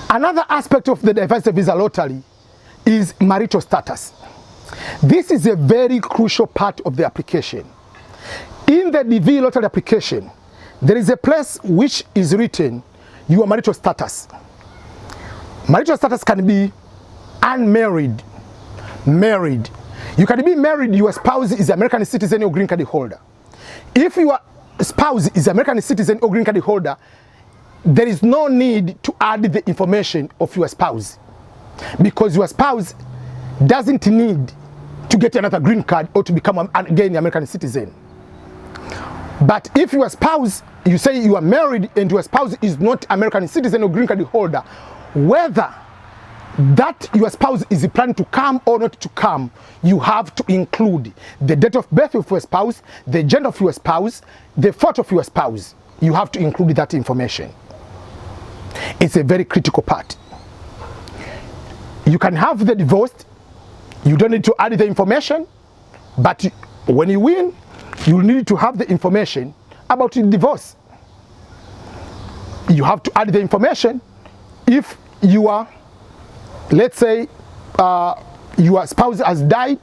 Another aspect of the diversity visa lottery is marital status. This is a very crucial part of the application. In the DV lottery application, there is a place which is written your marital status. Marital status can be unmarried, married. You can be married, your spouse is an American citizen or green card holder. If your spouse is an American citizen or green card holder, there is no need to add the information of your spouse, because your spouse doesn't need to get another green card or to become again an American citizen. But if your spouse, you say you are married and your spouse is not American citizen or green card holder, whether that your spouse is planning to come or not to come, you have to include the date of birth of your spouse, the gender of your spouse, the photo of your spouse. You have to include that information. It's a very critical part. You can have the divorce, you don't need to add the information, but when you win, you need to have the information about the divorce. You have to add the information if you are, let's say, your spouse has died,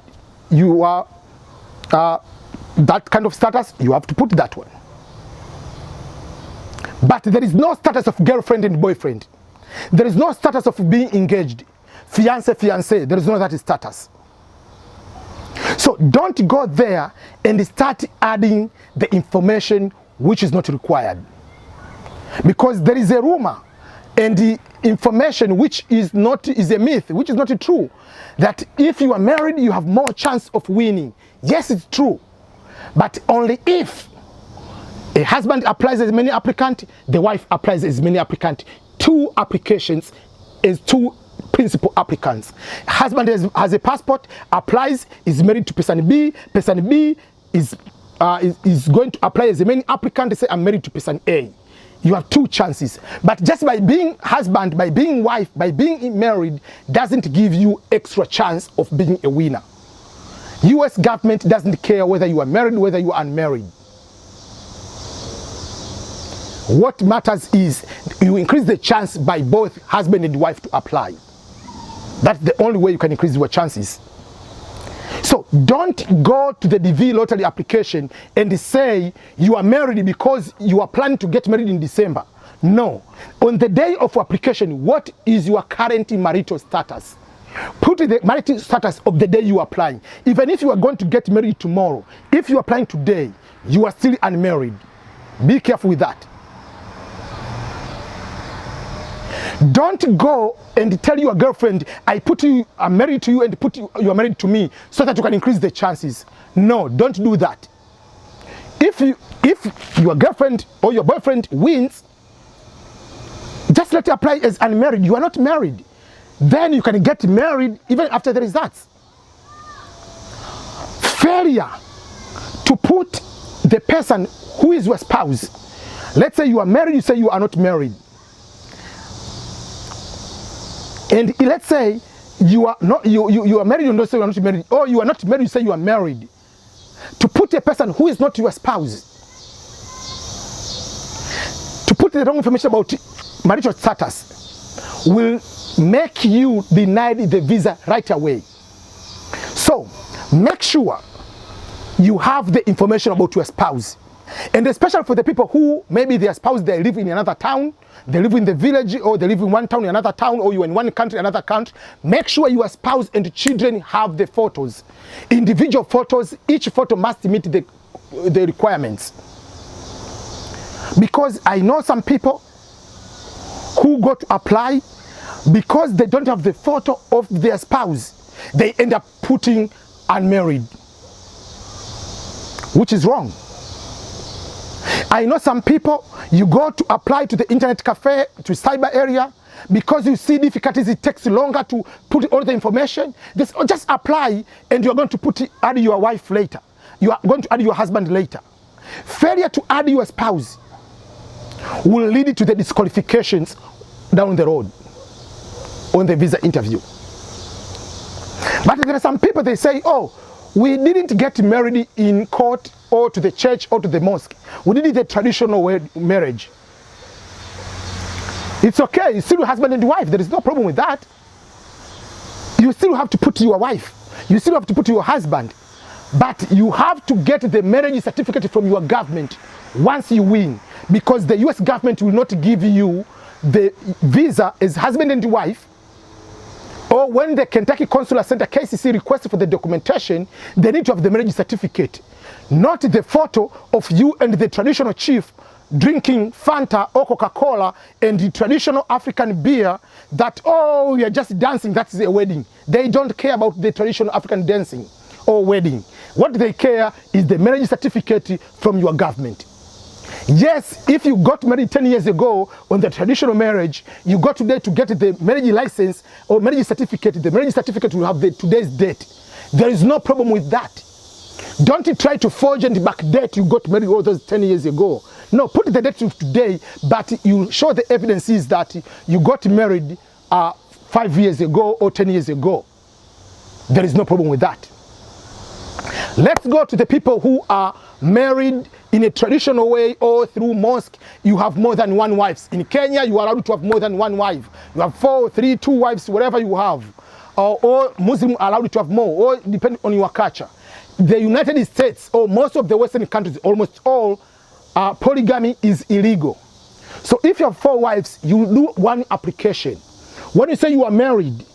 you are that kind of status, you have to put that one. But there is no status of girlfriend and boyfriend. There is no status of being engaged. Fiancé, fiancé, there is no that status. So don't go there and start adding the information which is not required. Because there is a rumor and the information which is a myth, which is not true, that if you are married, you have more chance of winning. Yes, it's true. But only if a husband applies as many applicants, the wife applies as many applicants. Two applications is two principal applicants. Husband has a passport, applies, is married to person B is going to apply as many applicants, say I'm married to person A. You have two chances. But just by being husband, by being wife, by being married, doesn't give you extra chance of being a winner. US government doesn't care whether you are married, whether you are unmarried. What matters is you increase the chance by both husband and wife to apply. That's the only way you can increase your chances. So don't go to the DV lottery application and say you are married because you are planning to get married in December. No. On the day of application, what is your current marital status? Put the marital status of the day you are applying. Even if you are going to get married tomorrow, if you are applying today, you are still unmarried. Be careful with that. Don't go and tell your girlfriend, I'm married to you, and you are married to me, so that you can increase the chances. No, don't do that. If your girlfriend or your boyfriend wins, just let you apply as unmarried. You are not married. Then you can get married even after the results. Failure to put the person who is your spouse. Let's say you are married, you say you are not married. And let's say you are married, you don't say you are not married, or you are not married, you say you are married. To put a person who is not your spouse, to put the wrong information about marital status, will make you denied the visa right away. So make sure you have the information about your spouse. And especially for the people who maybe their spouse, they live in another town, they live in the village, or they live in one town, another town, or you're in one country, another country. Make sure your spouse and children have the photos. Individual photos, each photo must meet the requirements. Because I know some people who go to apply, because they don't have the photo of their spouse, they end up putting unmarried, which is wrong. I know some people, you go to apply to the internet cafe, to cyber area, because you see difficulties, it takes longer to put all the information. Just apply, and you're going to add your wife later. You are going to add your husband later. Failure to add your spouse will lead to the disqualifications down the road on the visa interview. But there are some people, they say, oh, we didn't get married in court or to the church or to the mosque. We did the traditional marriage. It's okay, you're still husband and wife, there is no problem with that. You still have to put your wife, you still have to put your husband, but you have to get the marriage certificate from your government once you win, because the US government will not give you the visa as husband and wife, or when the Kentucky Consular Center KCC requests for the documentation, they need to have the marriage certificate, not the photo of you and the traditional chief drinking Fanta or Coca-Cola and the traditional African beer that, oh, you're just dancing, that's a wedding. They don't care about the traditional African dancing or wedding. What they care is the marriage certificate from your government. Yes, if you got married 10 years ago on the traditional marriage, you got today to get the marriage license or marriage certificate, the marriage certificate will have the today's date. There is no problem with that. Don't try to forge and backdate you got married all those 10 years ago. No, put the date to today, but you show the evidences that you got married 5 years ago or 10 years ago. There is no problem with that. Let's go to the people who are married in a traditional way or through mosque. You have more than one wife. In Kenya, you are allowed to have more than one wife. You have 4, 3, 2 wives, whatever you have. Or Muslim are allowed to have more, or depending on your culture. The United States, or most of the Western countries, almost all, polygamy is illegal. So if you have 4 wives, you do one application. When you say you are married,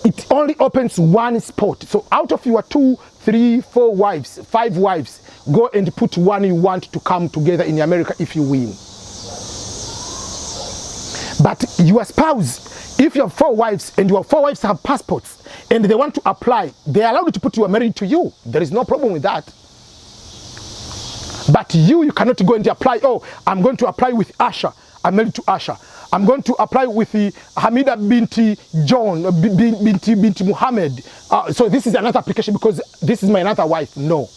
it only opens one spot. So out of your 2, 3, 4 wives, 5 wives, go and put one you want to come together in America if you win. But your spouse, if you have 4 wives and your 4 wives have passports and they want to apply, they are allowed to put you are married to you. There is no problem with that. But you cannot go and apply, oh, I'm going to apply with Asha. I'm married to Asha. I'm going to apply with the Hamida binti John, binti Muhammad. So this is another application because this is my another wife. No.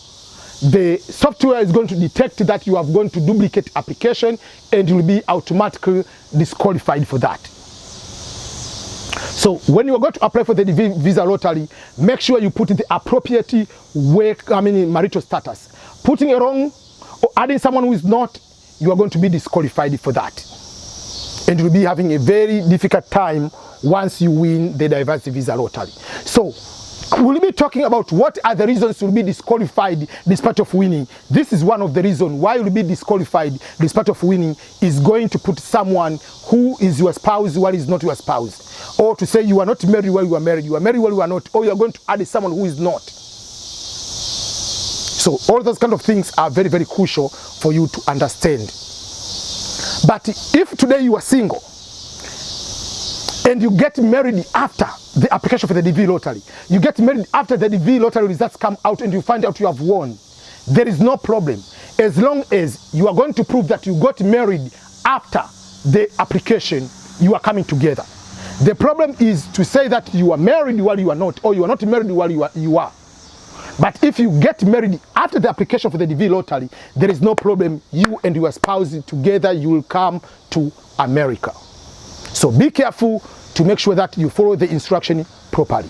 The software is going to detect that you have gone to duplicate application and you will be automatically disqualified for that. So when you are going to apply for the visa lottery, make sure you put the appropriate marital status. Putting it wrong or adding someone who is not, you are going to be disqualified for that. And you'll be having a very difficult time once you win the diversity visa lottery. So we'll be talking about what are the reasons you'll be disqualified despite of winning. This is one of the reasons why you'll be disqualified despite of winning, is going to put someone who is your spouse while is not your spouse. Or to say you are not married while you are married, you are married while you are not, or you are going to add someone who is not. So all those kind of things are very, very crucial for you to understand. But if today you are single and you get married after the application for the DV lottery, you get married after the DV lottery results come out and you find out you have won, there is no problem. As long as you are going to prove that you got married after the application, you are coming together. The problem is to say that you are married while you are not, or you are not married while you are. But if you get married after the application for the DV lottery, there is no problem. You and your spouse together, you will come to America. So be careful to make sure that you follow the instruction properly.